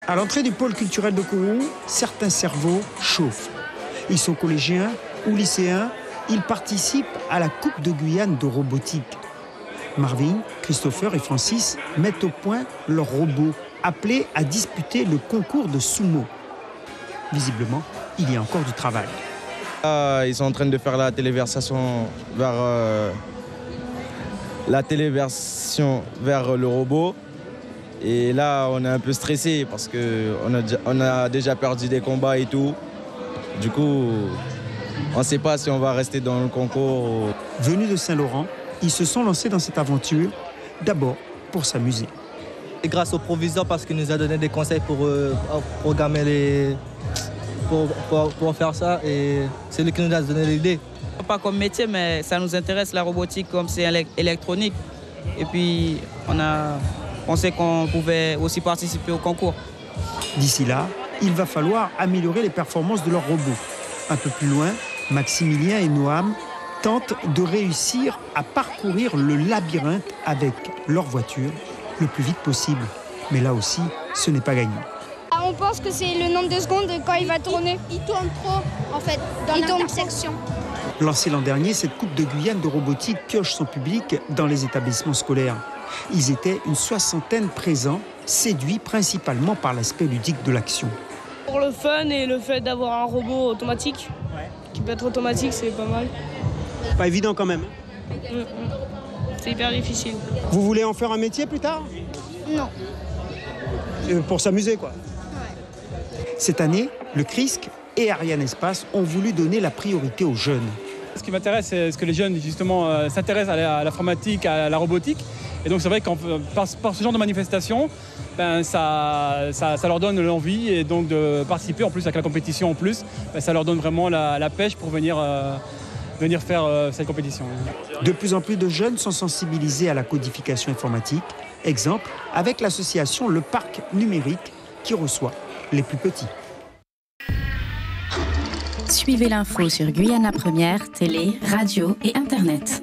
À l'entrée du pôle culturel de Kourou, certains cerveaux chauffent. Ils sont collégiens ou lycéens, ils participent à la Coupe de Guyane de robotique. Marvin, Christopher et Francis mettent au point leur robot, appelé à disputer le concours de sumo. Visiblement, il y a encore du travail. Ils sont en train de faire la téléversation vers le robot. Et là, on est un peu stressé parce qu'on a déjà perdu des combats et tout. Du coup, on ne sait pas si on va rester dans le concours. Venus de Saint-Laurent, ils se sont lancés dans cette aventure, d'abord pour s'amuser. Et grâce au proviseur parce qu'il nous a donné des conseils pour programmer pour faire ça, et c'est lui qui nous a donné l'idée. Pas comme métier, mais ça nous intéresse la robotique comme c'est électronique. Et puis on sait qu'on pouvait aussi participer au concours. D'ici là, il va falloir améliorer les performances de leurs robots. Un peu plus loin, Maximilien et Noam tentent de réussir à parcourir le labyrinthe avec leur voiture le plus vite possible. Mais là aussi, ce n'est pas gagné. On pense que c'est le nombre de secondes quand il va tourner. Il tourne trop, en fait, dans l'intersection. Lancée l'an dernier, cette Coupe de Guyane de robotique pioche son public dans les établissements scolaires. Ils étaient une soixantaine présents, séduits principalement par l'aspect ludique de l'action. Pour le fun et le fait d'avoir un robot automatique, qui peut être automatique, c'est pas mal. Pas évident quand même. C'est hyper difficile. Vous voulez en faire un métier plus tard? Non. Pour s'amuser, quoi. Cette année, le CRISC et Ariane Espace ont voulu donner la priorité aux jeunes. Ce qui m'intéresse, c'est ce que les jeunes justement s'intéressent à l'informatique, à la robotique. Et donc c'est vrai que par ce genre de manifestation, ça leur donne l'envie et donc de participer en plus avec la compétition en plus, ça leur donne vraiment la pêche pour venir faire cette compétition. De plus en plus de jeunes sont sensibilisés à la codification informatique. Exemple avec l'association Le Parc Numérique qui reçoit les plus petits. Suivez l'info sur Guyana Première, télé, radio et Internet.